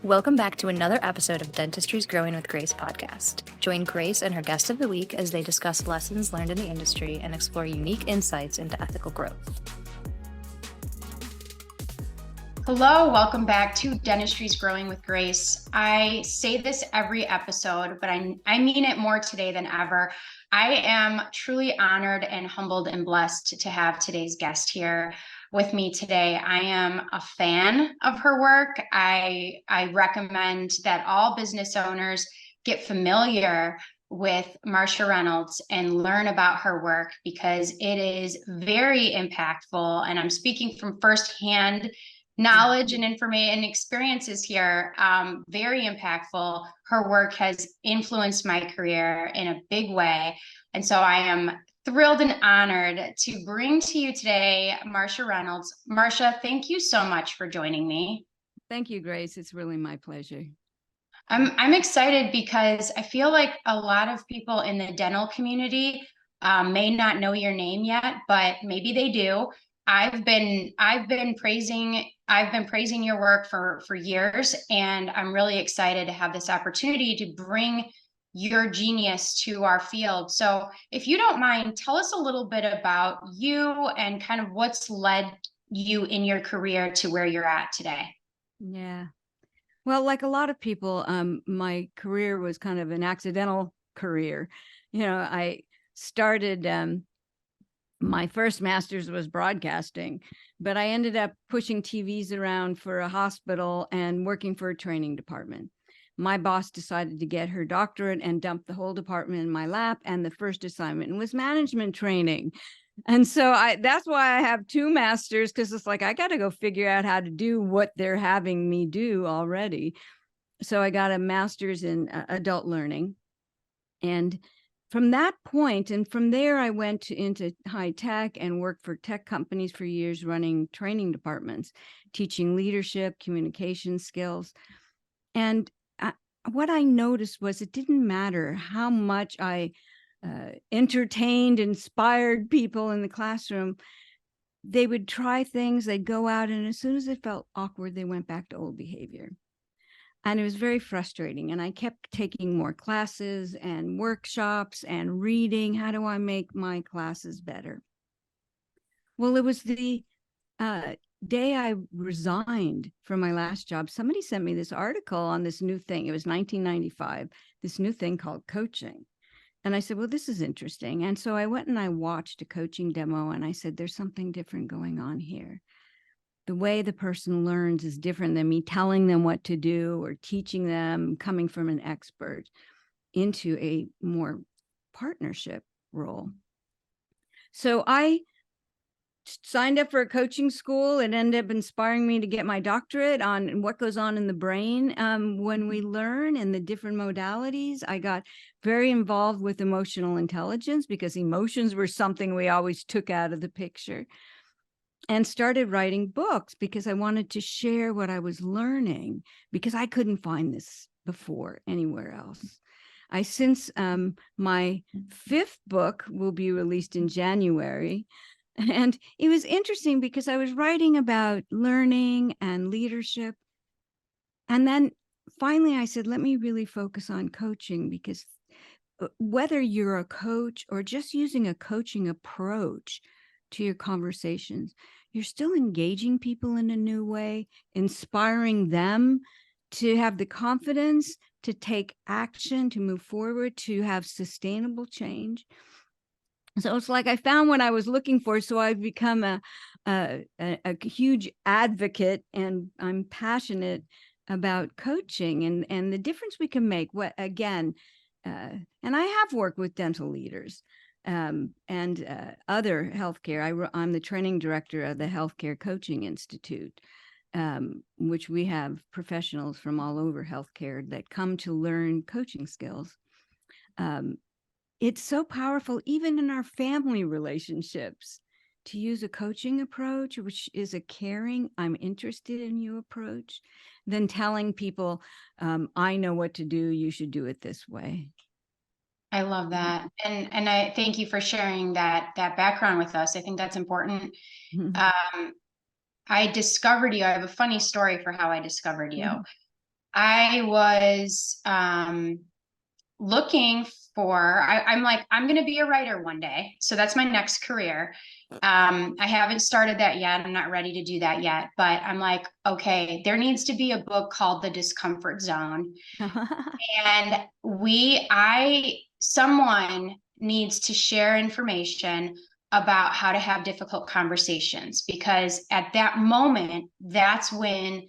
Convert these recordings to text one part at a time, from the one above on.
Welcome back to another episode of Dentistry's Growing with Grace podcast. Join Grace and her guest of the week as they discuss lessons learned in the industry and explore unique insights into ethical growth. Hello, welcome back to Dentistry's Growing with Grace. I say this every episode, but I mean it more today than ever. I am truly honored and humbled and blessed to have today's guest here with me today. I am a fan of her work. I recommend that all business owners get familiar with Marcia Reynolds and learn about her work because it is very impactful. And I'm speaking from firsthand knowledge and information and experiences here. Very impactful. Her work has influenced my career in a big way. And so I am thrilled and honored to bring to you today, Marcia Reynolds. Marcia, thank you so much for joining me. Thank you, Grace. It's really my pleasure. I'm excited because I feel like a lot of people in the dental community may not know your name yet, but maybe they do. I've been praising your work for years, and I'm really excited to have this opportunity to bring your genius to our field. So if you don't mind, tell us a little bit about you and kind of what's led you in your career to where you're at today. Yeah. Well, like a lot of people, my career was kind of an accidental career. I started, my first master's was broadcasting, but I ended up pushing TVs around for a hospital and working for a training department. My boss decided to get her doctorate and dump the whole department in my lap. And the first assignment was management training. And so that's why I have two masters, because it's like, I got to go figure out how to do what they're having me do already. So I got a master's in adult learning. And from that point, and from there, I went into high tech and worked for tech companies for years, running training departments, teaching leadership, communication skills. And what I noticed was it didn't matter how much I entertained, inspired people in the classroom. They would try things, they'd go out, and as soon as it felt awkward, they went back to old behavior. And it was very frustrating. And I kept taking more classes and workshops and reading. How do I make my classes better? Well, it was the day I resigned from my last job. Somebody sent me this article on this new thing. It was 1995, this new thing called coaching. And I said, well, this is interesting. And so I went and I watched a coaching demo, and I said, there's something different going on here. The way the person learns is different than me telling them what to do or teaching them, coming from an expert into a more partnership role. So I signed up for a coaching school. It ended up inspiring me to get my doctorate on what goes on in the brain when we learn and the different modalities. I got very involved with emotional intelligence because emotions were something we always took out of the picture, and started writing books because I wanted to share what I was learning, because I couldn't find this before anywhere else. Since my fifth book will be released in January. And it was interesting because I was writing about learning and leadership. And then finally I said, let me really focus on coaching, because whether you're a coach or just using a coaching approach to your conversations, you're still engaging people in a new way, inspiring them to have the confidence to take action, to move forward, to have sustainable change. So it's like I found what I was looking for. So I've become a huge advocate, and I'm passionate about coaching and the difference we can make. And I have worked with dental leaders and other healthcare. I'm the training director of the Healthcare Coaching Institute, which we have professionals from all over healthcare that come to learn coaching skills. It's so powerful, even in our family relationships, to use a coaching approach, which is a caring, I'm interested in you approach, than telling people, I know what to do, you should do it this way. I love that. And I thank you for sharing that background with us. I think that's important. I discovered you. I have a funny story for how I discovered you. I was looking for, I'm like, I'm going to be a writer one day. So that's my next career. I haven't started that yet. I'm not ready to do that yet, but I'm like, okay, there needs to be a book called The Discomfort Zone. And someone needs to share information about how to have difficult conversations, because at that moment, that's when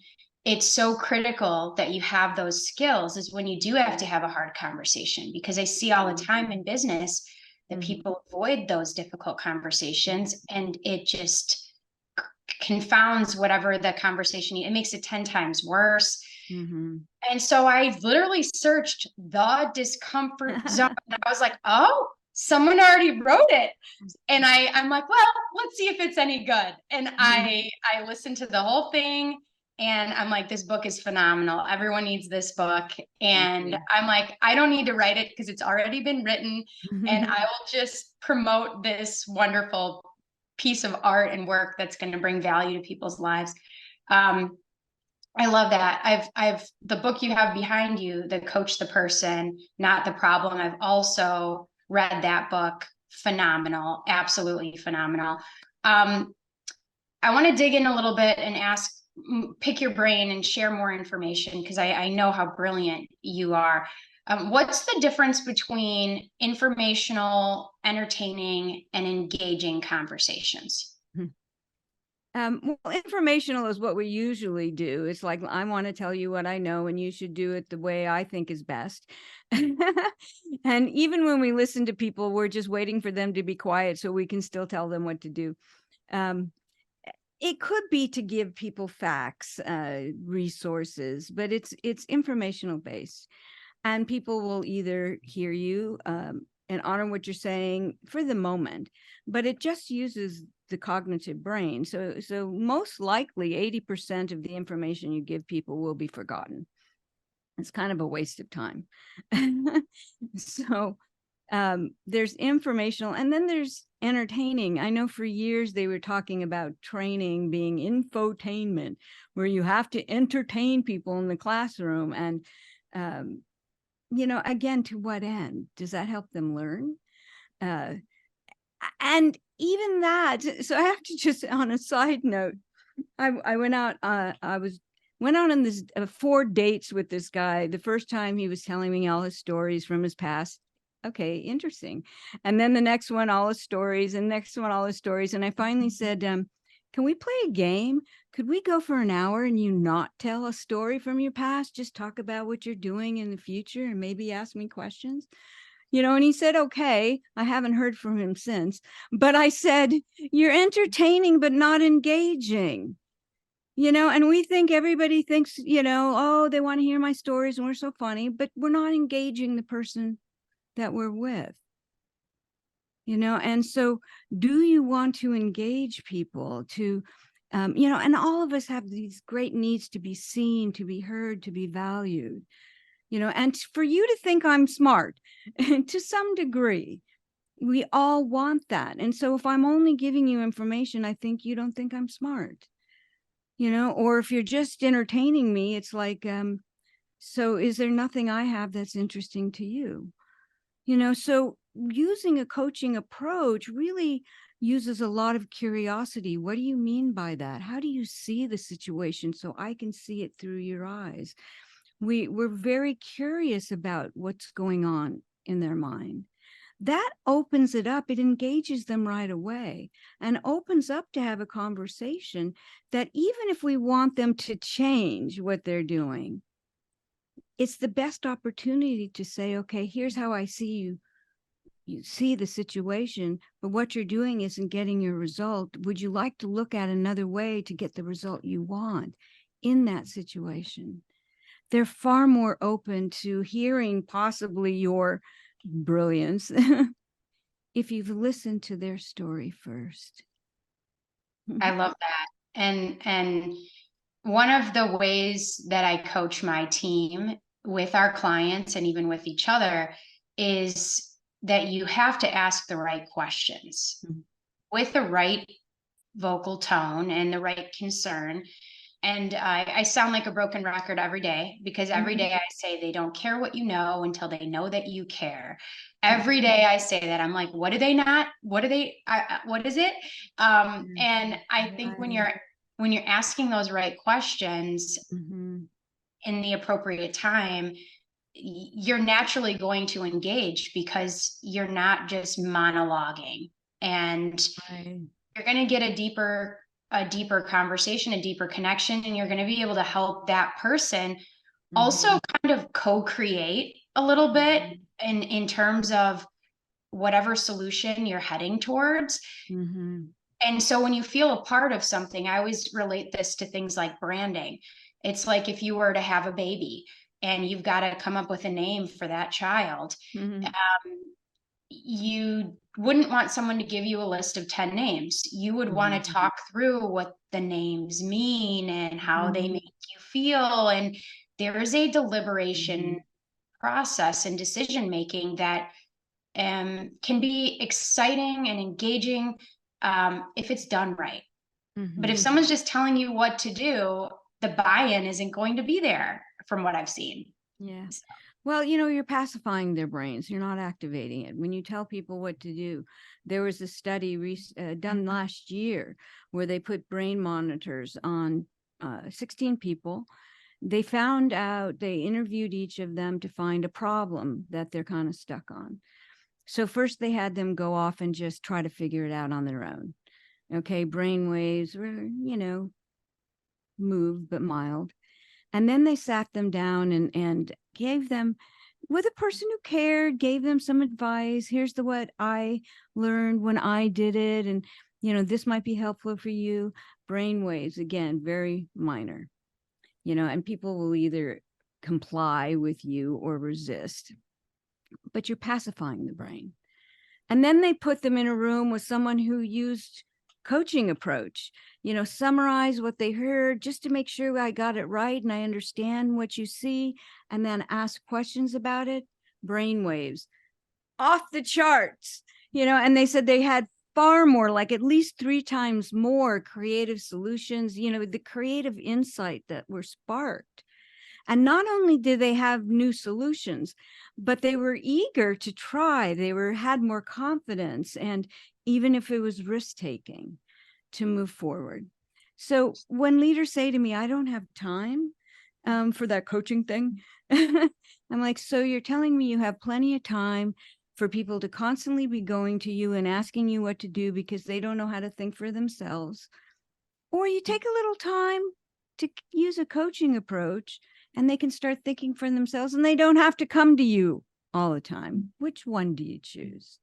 it's so critical that you have those skills, is when you do have to have a hard conversation. Because I see all the time in business that people avoid those difficult conversations, and it just confounds whatever the conversation, it makes it 10 times worse. And so I literally searched The Discomfort Zone. And I was like, oh, someone already wrote it. And I'm like, well, let's see if it's any good. And I listened to the whole thing, and I'm like, this book is phenomenal. Everyone needs this book. And I'm like, I don't need to write it because it's already been written. And I will just promote this wonderful piece of art and work that's going to bring value to people's lives. I love that. I've the book you have behind you, The Coach the Person, Not the Problem. I've also read that book. Phenomenal. Absolutely phenomenal. I want to dig in a little bit and pick your brain and share more information, because I know how brilliant you are. What's the difference between informational, entertaining, and engaging conversations? Well, informational is what we usually do. It's like, I want to tell you what I know, and you should do it the way I think is best. And even when we listen to people, we're just waiting for them to be quiet so we can still tell them what to do. It could be to give people facts, resources, but it's informational based. And people will either hear you and honor what you're saying for the moment, but it just uses the cognitive brain. So most likely 80% of the information you give people will be forgotten. It's kind of a waste of time. So there's informational, and then there's entertaining. I know for years they were talking about training being infotainment, where you have to entertain people in the classroom. And again, to what end? Does that help them learn? And even that, so I have to just, on a side note, I went out, went out on this 4 dates with this guy. The first time he was telling me all his stories from his past. Okay, interesting. And then the next one, all his stories, and next one, all his stories. And I finally said, can we play a game? Could we go for an hour and you not tell a story from your past? Just talk about what you're doing in the future and maybe ask me questions. And he said, okay. I haven't heard from him since, but I said, you're entertaining, but not engaging, and we think, everybody thinks, oh, they want to hear my stories and we're so funny, but we're not engaging the person that we're with, and so do you want to engage people to, and all of us have these great needs to be seen, to be heard, to be valued. And for you to think I'm smart, to some degree, we all want that. And so if I'm only giving you information, I think you don't think I'm smart, or if you're just entertaining me, it's like, so is there nothing I have that's interesting to you? So using a coaching approach really uses a lot of curiosity. What do you mean by that? How do you see the situation so I can see it through your eyes? We're very curious about what's going on in their mind. That opens it up. It engages them right away and opens up to have a conversation that even if we want them to change what they're doing, it's the best opportunity to say, okay, here's how I see you. You see the situation, but what you're doing isn't getting your result. Would you like to look at another way to get the result you want in that situation? They're far more open to hearing possibly your brilliance if you've listened to their story first. I love that. And one of the ways that I coach my team with our clients and even with each other is that you have to ask the right questions with the right vocal tone and the right concern. And I sound like a broken record every day, because every day I say they don't care what you know until they know that you care. Every day I say that. I'm like, what do they not? What do they? What is it? And I think when you're asking those right questions in the appropriate time, you're naturally going to engage, because you're not just monologuing, and you're going to get a deeper conversation, a deeper connection, and you're going to be able to help that person also kind of co-create a little bit in terms of whatever solution you're heading towards. And so when you feel a part of something, I always relate this to things like branding. It's like if you were to have a baby and you've got to come up with a name for that child. You wouldn't want someone to give you a list of 10 names. You would want to talk through what the names mean and how they make you feel. And there is a deliberation process and decision making that can be exciting and engaging if it's done right. But if someone's just telling you what to do, the buy-in isn't going to be there, from what I've seen. Yeah. Well, you're pacifying their brains. You're not activating it. When you tell people what to do, there was a study done last year where they put brain monitors on 16 people. They found out, they interviewed each of them to find a problem that they're kind of stuck on. So first they had them go off and just try to figure it out on their own. Okay, brain waves were, moved but mild. And then they sat them down and gave them, with a person who cared, gave them some advice. Here's what I learned when I did it. And, this might be helpful for you. Brain waves, again, very minor, and people will either comply with you or resist, but you're pacifying the brain. And then they put them in a room with someone who used coaching approach, summarize what they heard just to make sure I got it right and I understand what you see, and then ask questions about it. Brain waves off the charts, and they said they had far more, like at least 3 times more creative solutions, the creative insight that were sparked. And not only did they have new solutions, but they were eager to try. They had more confidence, and even if it was risk-taking, to move forward. So when leaders say to me, I don't have time for that coaching thing, I'm like, so you're telling me you have plenty of time for people to constantly be going to you and asking you what to do because they don't know how to think for themselves? Or you take a little time to use a coaching approach and they can start thinking for themselves and they don't have to come to you all the time. Which one do you choose?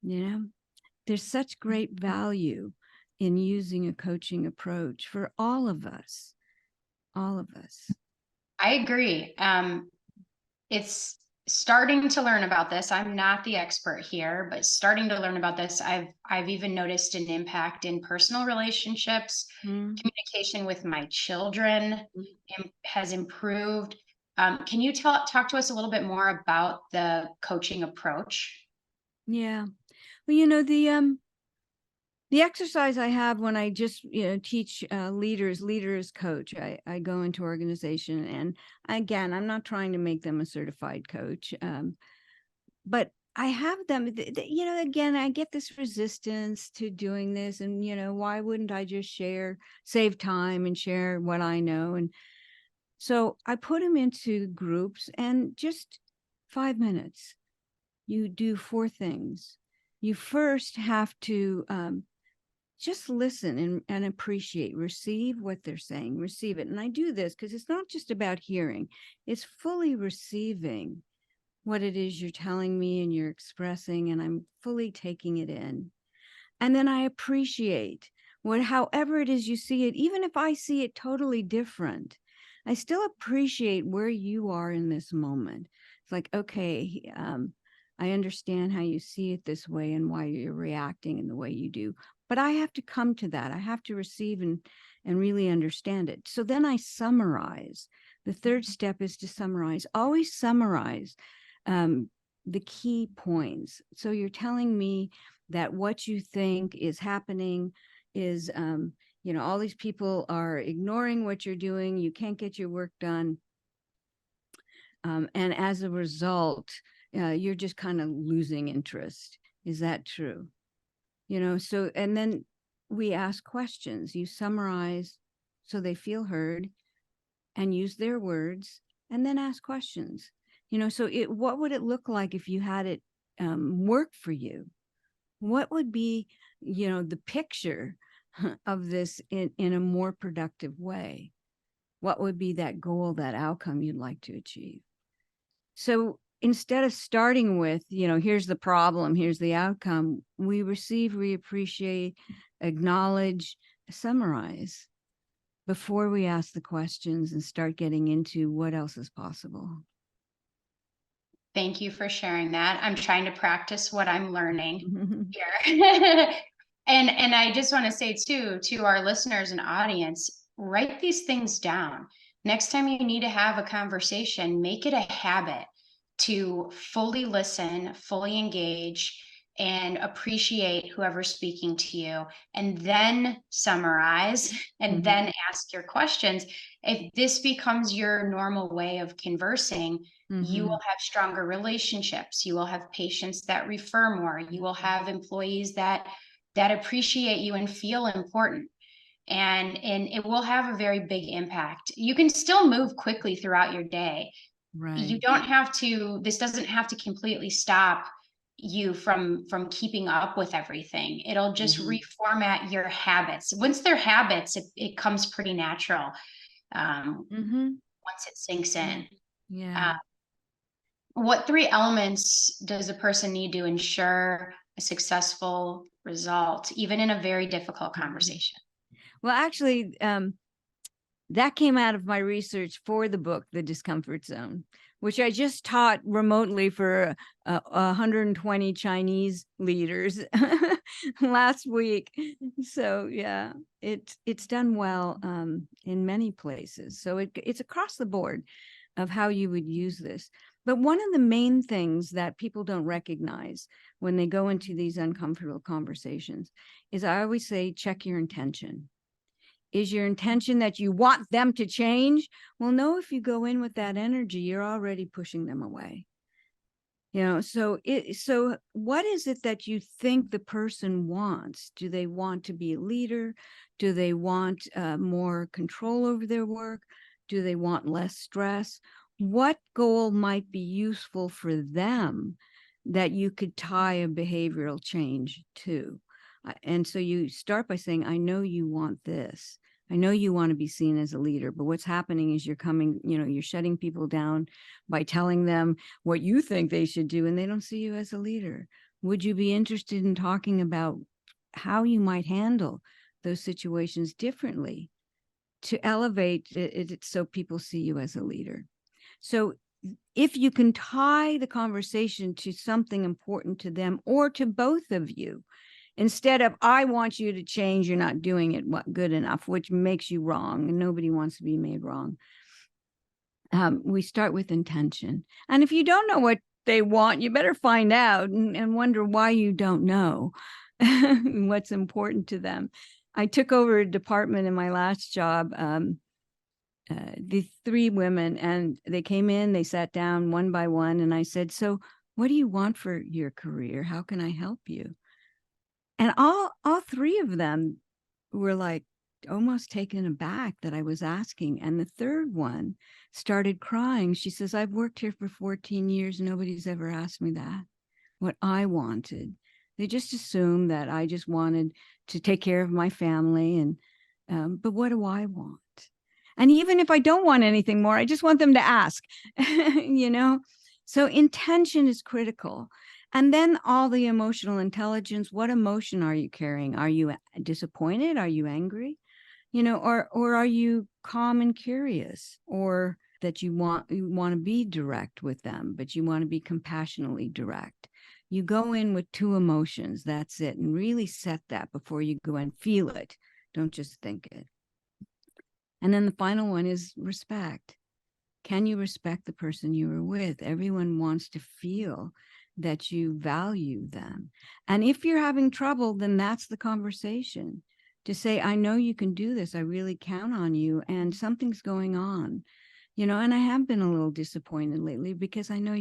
There's such great value in using a coaching approach for all of us. I agree. It's starting to learn about this. I'm not the expert here, but starting to learn about this. I've even noticed an impact in personal relationships. Communication with my children has improved. Can you talk to us a little bit more about the coaching approach? Yeah. Well, the exercise I have when I just teach leaders coach, I go into organization, and again, I'm not trying to make them a certified coach, but I have them, again, I get this resistance to doing this, and why wouldn't I just save time and share what I know? And so I put them into groups, and just 5 minutes, you do 4 things. You first have to just listen and appreciate, receive what they're saying, receive it. And I do this because it's not just about hearing, it's fully receiving what it is you're telling me and you're expressing, and I'm fully taking it in. And then I appreciate however it is you see it, even if I see it totally different, I still appreciate where you are in this moment. It's like, okay, I understand how you see it this way and why you're reacting in the way you do. But I have to come to that. I have to receive and really understand it. So then I summarize. The third step is to summarize. Always summarize the key points. So you're telling me that what you think is happening is, all these people are ignoring what you're doing. You can't get your work done. And as a result, you're just kind of losing interest. Is that true? So, and then we ask questions. You summarize so they feel heard and use their words, and then ask questions. So what would it look like if you had it work for you? What would be, the picture of this in a more productive way? What would be that goal, that outcome you'd like to achieve? So instead of starting with, here's the problem, here's the outcome, we receive, we appreciate, acknowledge, summarize before we ask the questions and start getting into what else is possible. Thank you for sharing that. I'm trying to practice what I'm learning here. And I just want to say too, to our listeners and audience, write these things down. Next time you need to have a conversation, make it a habit to fully listen, fully engage, and appreciate whoever's speaking to you, and then summarize and then ask your questions. If this becomes your normal way of conversing, you will have stronger relationships. You will have patients that refer more. You will have employees that appreciate you and feel important. And it will have a very big impact. You can still move quickly throughout your day. Right. You don't have to, this doesn't have to completely stop you from keeping up with everything. It'll just reformat your habits. Once they're habits, it comes pretty natural. Once it sinks in. Yeah. What 3 elements does a person need to ensure a successful result, even in a very difficult conversation? Well, actually, that came out of my research for the book, The Discomfort Zone, which I just taught remotely for 120 Chinese leaders last week. So yeah, it's done well in many places. So it's across the board of how you would use this. But one of the main things that people don't recognize when they go into these uncomfortable conversations is, I always say, check your intention. Is your intention that you want them to change? Well, no, if you go in with that energy, you're already pushing them away. So what is it that you think the person wants? Do they want to be a leader? Do they want more control over their work? Do they want less stress? What goal might be useful for them that you could tie a behavioral change to? And so you start by saying, I know you want this. I know you want to be seen as a leader, but what's happening is you're shutting people down by telling them what you think they should do, and they don't see you as a leader. Would you be interested in talking about how you might handle those situations differently to elevate it so people see you as a leader? So if you can tie the conversation to something important to them or to both of you, instead of, I want you to change, you're not doing it good enough, which makes you wrong, and nobody wants to be made wrong. We start with intention. And if you don't know what they want, you better find out and wonder why you don't know what's important to them. I took over a department in my last job, the 3 women, and they came in, they sat down one by one, and I said, so what do you want for your career? How can I help you? And all 3 of them were like almost taken aback that I was asking. And the 3rd one started crying. She says, I've worked here for 14 years. Nobody's ever asked me that, what I wanted. They just assumed that I just wanted to take care of my family. And but what do I want? And even if I don't want anything more, I just want them to ask, So intention is critical. And then all the emotional intelligence. What emotion are you carrying? Are you disappointed? Are you angry? Or are you calm and curious? Or that you want to be direct with them, but you want to be compassionately direct. You go in with 2 emotions. That's it. And really set that before you go and feel it. Don't just think it. And then the final one is respect. Can you respect the person you are with? Everyone wants to feel that you value them. And if you're having trouble, then that's the conversation. to say, I know you can do this. I really count on you, and something's going on, and I have been a little disappointed lately because I know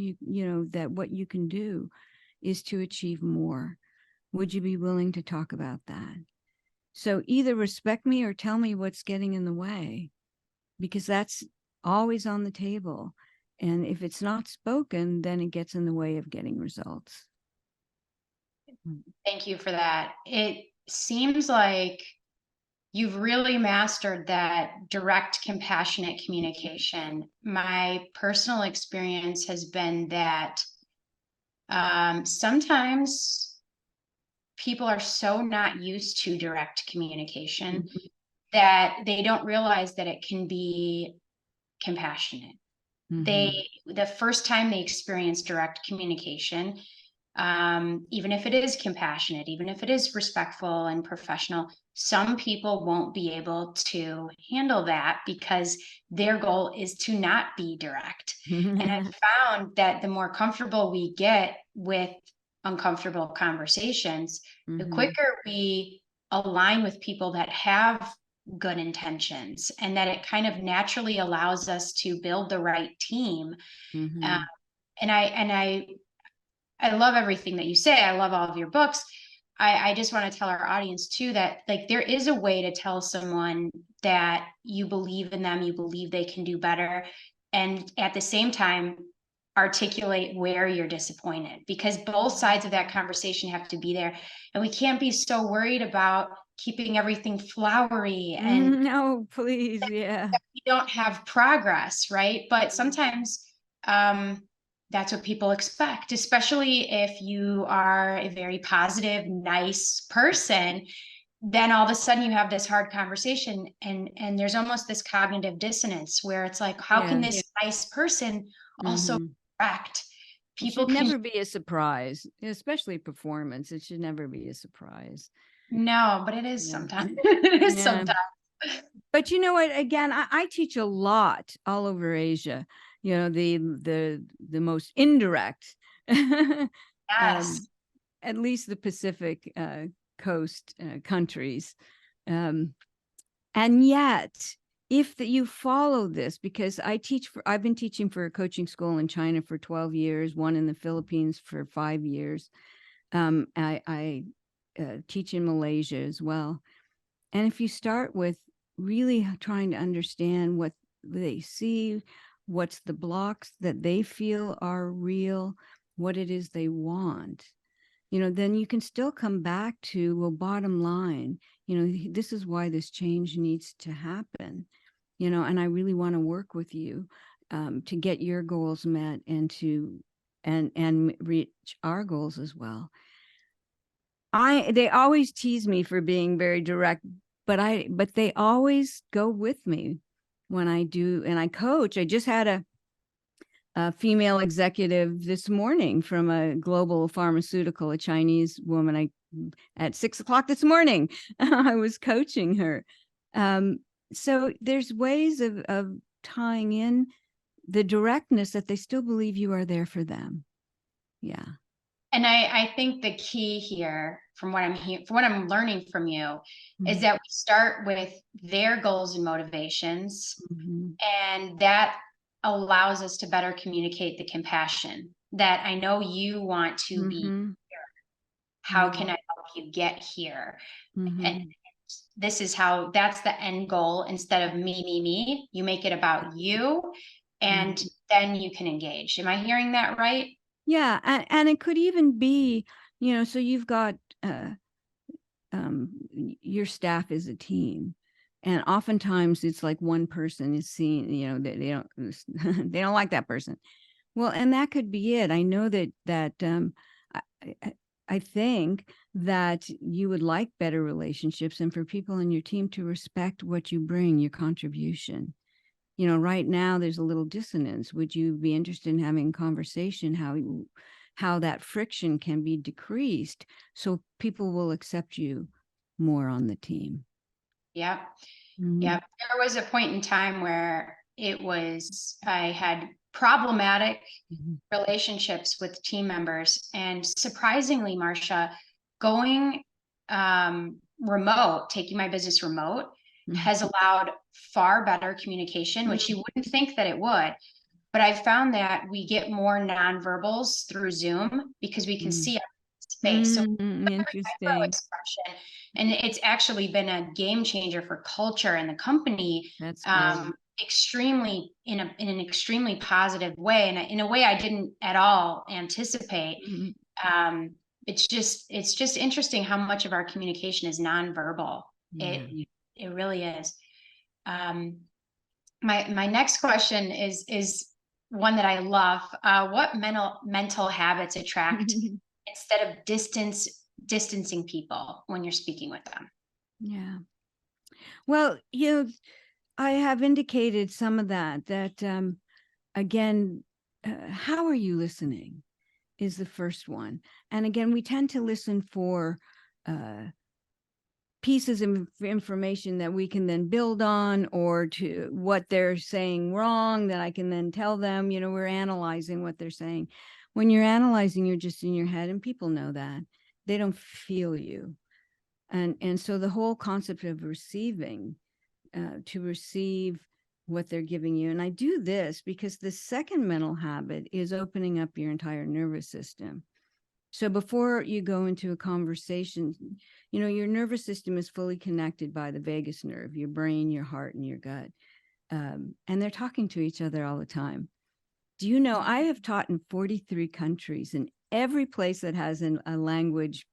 that what you can do is to achieve more. Would you be willing to talk about that? So either respect me or tell me what's getting in the way, because that's always on the table. And if it's not spoken, then it gets in the way of getting results. Thank you for that. It seems like you've really mastered that direct, compassionate communication. My personal experience has been that sometimes people are so not used to direct communication that they don't realize that it can be compassionate. The first time they experience direct communication, even if it is compassionate, even if it is respectful and professional, some people won't be able to handle that because their goal is to not be direct. And I found that the more comfortable we get with uncomfortable conversations, the quicker we align with people that have good intentions, and that it kind of naturally allows us to build the right team. And I love everything that you say. I love all of your books. I just want to tell our audience too that, like, there is a way to tell someone that you believe in them, you believe they can do better, and at the same time articulate where you're disappointed, because both sides of that conversation have to be there. And we can't be so worried about keeping everything flowery and no, please, yeah, we don't have progress, right? But sometimes that's what people expect, especially if you are a very positive, nice person. Then all of a sudden you have this hard conversation, and there's almost this cognitive dissonance where it's like, how can this nice person also correct? People should never be a surprise, especially performance. It should never be a surprise. No, but it is sometimes. It is sometimes. But you know what? Again, I teach a lot all over Asia. The most indirect, Yes. at least the Pacific coast countries, and yet, if you follow this, because I've been teaching for a coaching school in China for 12 years, one in the Philippines for 5 years. I teach in Malaysia as well. And if you start with really trying to understand what they see, what's the blocks that they feel are real, what it is they want, then you can still come back to, well, bottom line, this is why this change needs to happen, and I really want to work with you to get your goals met and to and reach our goals as well. They always tease me for being very direct, but they always go with me when I do, and I coach. I just had a female executive this morning from a global pharmaceutical, a Chinese woman. At 6:00 this morning, I was coaching her. So there's ways of tying in the directness that they still believe you are there for them. Yeah. And I think the key here, from what I'm learning from you, is that we start with their goals and motivations, and that allows us to better communicate the compassion that I know you want to be here. How can I help you get here? And this is how, that's the end goal. Instead of me, you make it about you, and then you can engage. Am I hearing that right? Yeah. And it could even be, so you've got your staff is a team. And oftentimes it's like one person is seen, they don't they don't like that person. Well, and that could be it. I know that I think that you would like better relationships, and for people in your team to respect what you bring, your contribution. Right now there's a little dissonance. Would you be interested in having a conversation how that friction can be decreased so people will accept you more on the team? Yep. Yep. There was a point in time where I had problematic relationships with team members, and surprisingly, Marcia, going remote, taking my business remote, Mhm. has allowed far better communication, which you wouldn't think that it would. But I found that we get more nonverbals through Zoom because we can see face. So micro Interesting. expression, and it's actually been a game changer for culture and the company, That's great. extremely in an extremely positive way, and in a way I didn't at all anticipate. Mhm. Um, it's just interesting how much of our communication is nonverbal. Yeah. It really is. Um, my next question is one that I love. What mental habits attract instead of distancing people when you're speaking with them? Yeah. Well, I have indicated some of that, again, how are you listening is the first one. And again, we tend to listen for uh, pieces of information that we can then build on, or to what they're saying wrong that I can then tell them. We're analyzing what they're saying. When you're analyzing, you're just in your head, and people know that. They don't feel you. And so the whole concept of receiving, to receive what they're giving you. And I do this because the second mental habit is opening up your entire nervous system. So before you go into a conversation, your nervous system is fully connected by the vagus nerve, your brain, your heart, and your gut. And they're talking to each other all the time. Do you know, I have taught in 43 countries, and every place that has a language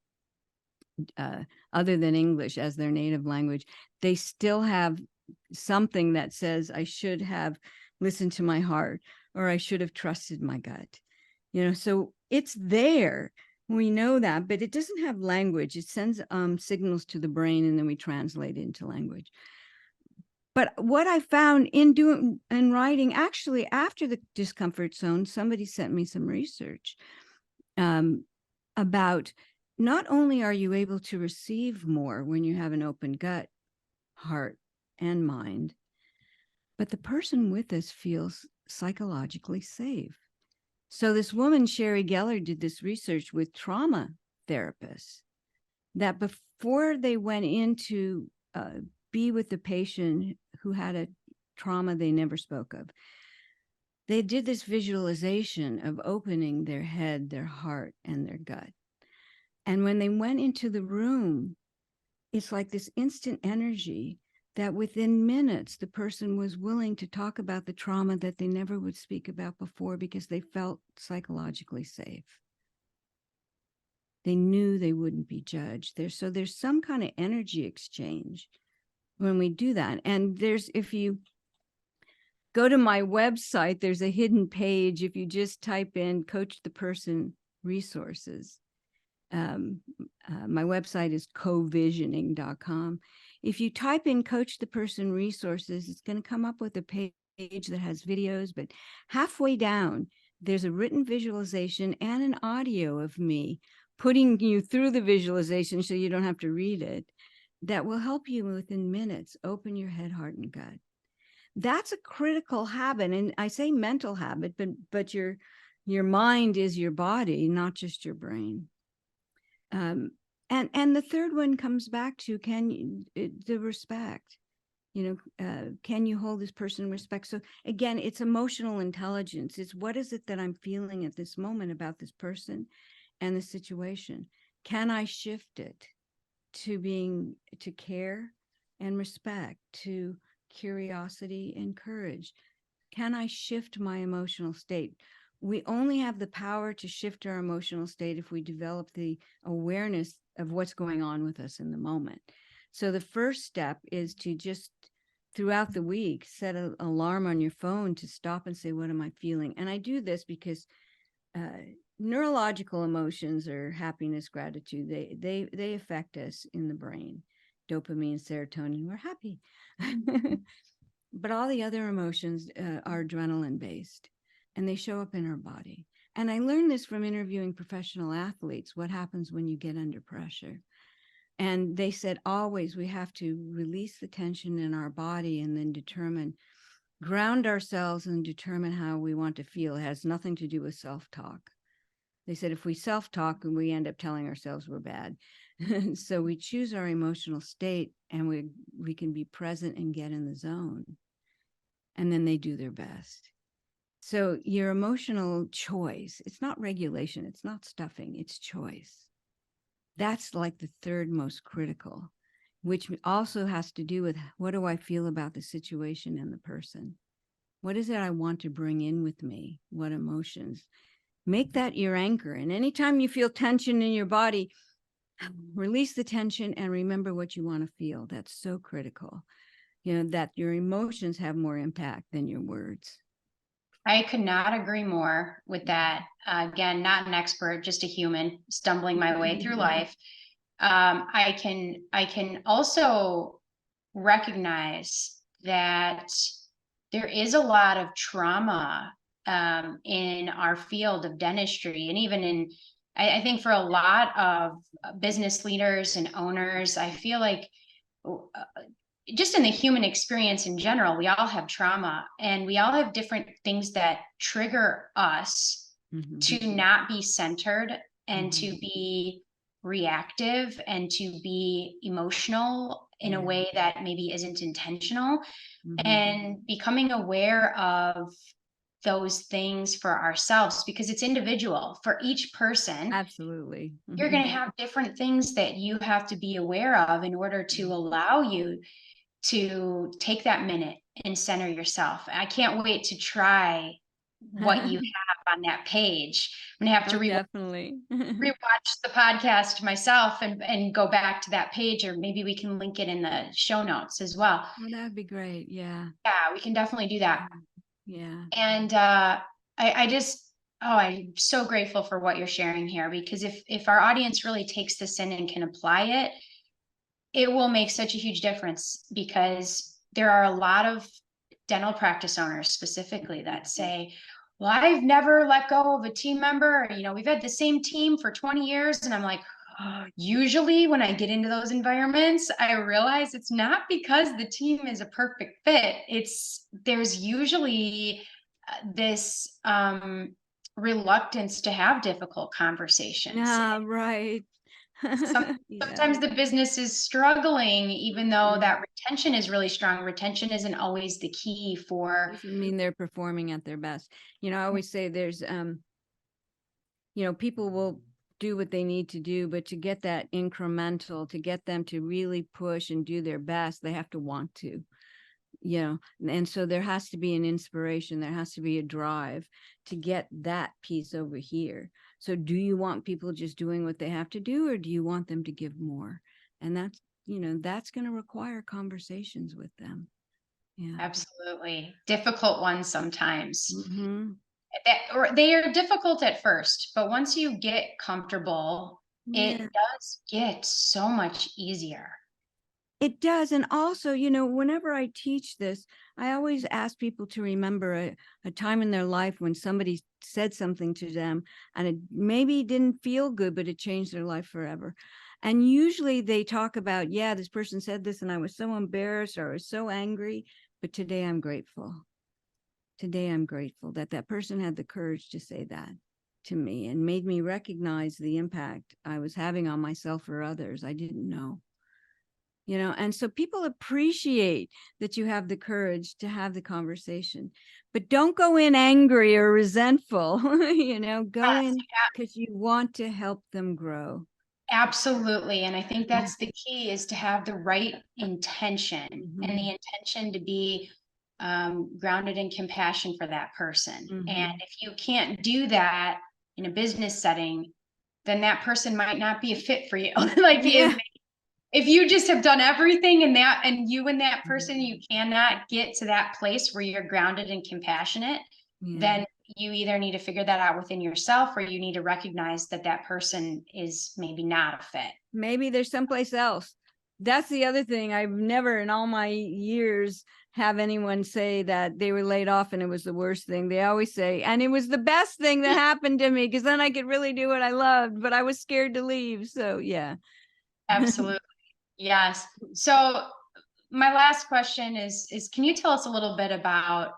other than English as their native language, they still have something that says, I should have listened to my heart, or I should have trusted my gut. So it's there. We know that, but it doesn't have language. It sends signals to the brain, and then we translate it into language. But what I found in doing and writing, actually, after the Discomfort Zone, somebody sent me some research about, not only are you able to receive more when you have an open gut, heart, and mind, but the person with us feels psychologically safe. So this woman, Sherry Geller, did this research with trauma therapists, that before they went in to be with the patient who had a trauma they never spoke of, they did this visualization of opening their head, their heart, and their gut. And when they went into the room, it's like this instant energy that within minutes, the person was willing to talk about the trauma that they never would speak about before, because they felt psychologically safe. They knew they wouldn't be judged. So there's some kind of energy exchange when we do that. And if you go to my website, there's a hidden page. If you just type in Coach the Person resources, my website is covisioning.com. If you type in Coach the Person resources, it's going to come up with a page that has videos, but halfway down, there's a written visualization and an audio of me putting you through the visualization so you don't have to read it, that will help you within minutes open your head, heart, and gut. That's a critical habit. And I say mental habit, but your mind is your body, not just your brain. And the third one comes back to, the respect. Can you hold this person in respect? So again, it's emotional intelligence. It's, what is it that I'm feeling at this moment about this person and the situation? Can I shift it to care and respect, to curiosity and courage? Can I shift my emotional state? We only have the power to shift our emotional state if we develop the awareness of what's going on with us in the moment. So the first step is to just, throughout the week, set an alarm on your phone to stop and say, what am I feeling? And I do this because neurological emotions are happiness, gratitude. They affect us in the brain. Dopamine, serotonin, we're happy. But all the other emotions are adrenaline based, and they show up in our body. And I learned this from interviewing professional athletes, what happens when you get under pressure. And they said, always we have to release the tension in our body and then ground ourselves and determine how we want to feel. It has nothing to do with self-talk. They said if we self-talk, and we end up telling ourselves we're bad. So we choose our emotional state, and we can be present and get in the zone. And then they do their best. So your emotional choice, it's not regulation, it's not stuffing, it's choice. That's like the third most critical, which also has to do with, what do I feel about the situation and the person? What is it I want to bring in with me? What emotions? Make that your anchor. And anytime you feel tension in your body, release the tension and remember what you want to feel. That's so critical. That your emotions have more impact than your words. I could not agree more with that. Again, not an expert, just a human stumbling my way through life. I can also recognize that there is a lot of trauma in our field of dentistry, and even I think for a lot of business leaders and owners, I feel like just in the human experience in general, we all have trauma, and we all have different things that trigger us to not be centered and to be reactive and to be emotional in a way that maybe isn't intentional. And becoming aware of those things for ourselves, because it's individual for each person. Absolutely. You're going to have different things that you have to be aware of in order to allow you to take that minute and center yourself. I can't wait to try what you have on that page. I'm gonna have to definitely rewatch the podcast myself and go back to that page, or maybe we can link it in the show notes as well. Well, that'd be great. Yeah, we can definitely do that. Yeah. And I'm so grateful for what you're sharing here, because if our audience really takes this in and can apply it, it will make such a huge difference, because there are a lot of dental practice owners specifically that say, well, I've never let go of a team member. We've had the same team for 20 years. And I'm like, usually when I get into those environments, I realize it's not because the team is a perfect fit. There's usually this reluctance to have difficult conversations. Right. Sometimes the business is struggling, even though that retention is really strong. Retention isn't always the key for. Doesn't mean they're performing at their best. I always say there's, people will do what they need to do, but to get that incremental, to get them to really push and do their best, they have to want to. And so there has to be an inspiration, there has to be a drive to get that piece over here. So do you want people just doing what they have to do, or do you want them to give more? And that's going to require conversations with them. Yeah, absolutely. Difficult ones sometimes. Or they are difficult at first, but once you get comfortable, it does get so much easier. It does. And also, whenever I teach this, I always ask people to remember a time in their life when somebody said something to them and it maybe didn't feel good, but it changed their life forever. And usually they talk about, this person said this and I was so embarrassed or I was so angry, but today I'm grateful. Today I'm grateful that that person had the courage to say that to me and made me recognize the impact I was having on myself or others. I didn't know. And so people appreciate that you have the courage to have the conversation, but don't go in angry or resentful, go in because you want to help them grow. Absolutely. And I think that's the key, is to have the right intention and the intention to be grounded in compassion for that person. And if you can't do that in a business setting, then that person might not be a fit for you. If you just have done everything and you and that person, you cannot get to that place where you're grounded and compassionate, then you either need to figure that out within yourself, or you need to recognize that that person is maybe not a fit. Maybe there's someplace else. That's the other thing. I've never in all my years have anyone say that they were laid off and it was the worst thing. They always say, and it was the best thing that happened to me, because then I could really do what I loved, but I was scared to leave. So yeah. Absolutely. Yes. So my last question is can you tell us a little bit about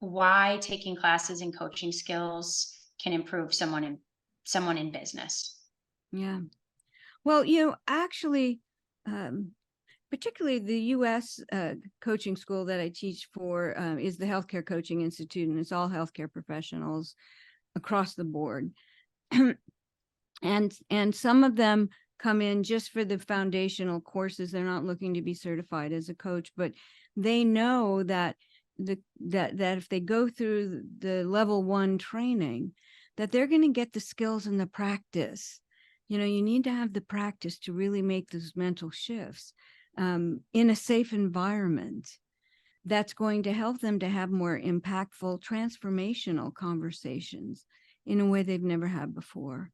why taking classes in coaching skills can improve someone someone in business? Yeah. Well, actually, particularly the U.S. Coaching school that I teach for is the Healthcare Coaching Institute, and it's all healthcare professionals across the board. And some of them come in just for the foundational courses. They're not looking to be certified as a coach, but they know that that if they go through the level 1 training, that they're going to get the skills and the practice. You need to have the practice to really make those mental shifts in a safe environment that's going to help them to have more impactful, transformational conversations in a way they've never had before.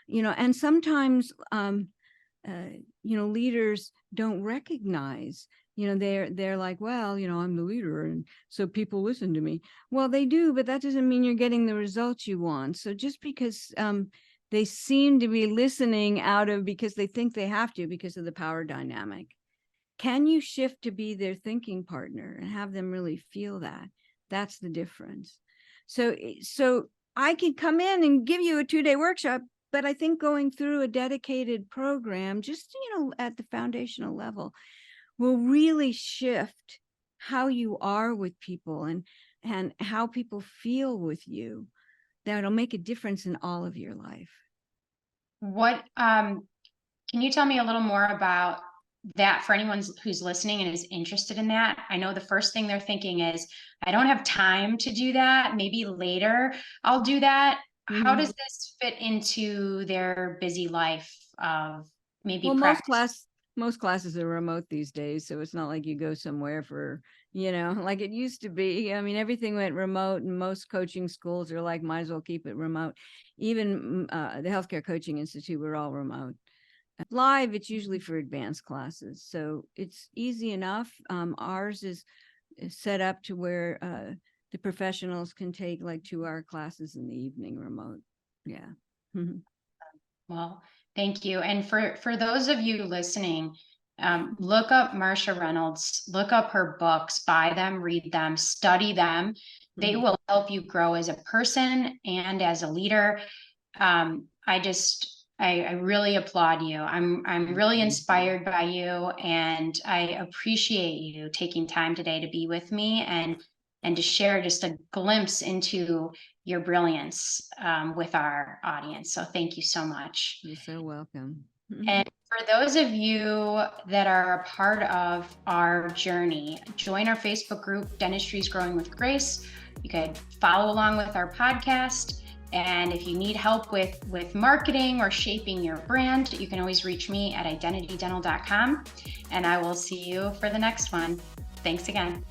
And sometimes, leaders don't recognize, they're like, well, I'm the leader, and so people listen to me. Well, they do, but that doesn't mean you're getting the results you want. So just because they seem to be listening because they think they have to, because of the power dynamic, can you shift to be their thinking partner and have them really feel that? That's the difference. So I could come in and give you a 2-day workshop, but I think going through a dedicated program, just, at the foundational level, will really shift how you are with people and how people feel with you. That'll make a difference in all of your life. What, can you tell me a little more about that for anyone who's listening and is interested in that? I know the first thing they're thinking is, I don't have time to do that. Maybe later I'll do that. Mm-hmm. How does this fit into their busy life of maybe practice? Most classes are remote these days, so it's not like you go somewhere for, like it used to be. I mean, everything went remote, and most coaching schools are like, might as well keep it remote. Even the Healthcare Coaching Institute, we're all remote. Live, it's usually for advanced classes, so it's easy enough. Ours is set up to where the professionals can take like 2-hour classes in the evening remote. Yeah. Well, thank you. And for those of you listening, look up Marcia Reynolds, look up her books, buy them, read them, study them. They will help you grow as a person and as a leader. I really applaud you. I'm really inspired by you, and I appreciate you taking time today to be with me and to share just a glimpse into your brilliance with our audience. So thank you so much. You're so welcome. And for those of you that are a part of our journey, join our Facebook group, Dentistry is Growing with Grace. You could follow along with our podcast. And if you need help with marketing or shaping your brand, you can always reach me at identitydental.com. And I will see you for the next one. Thanks again.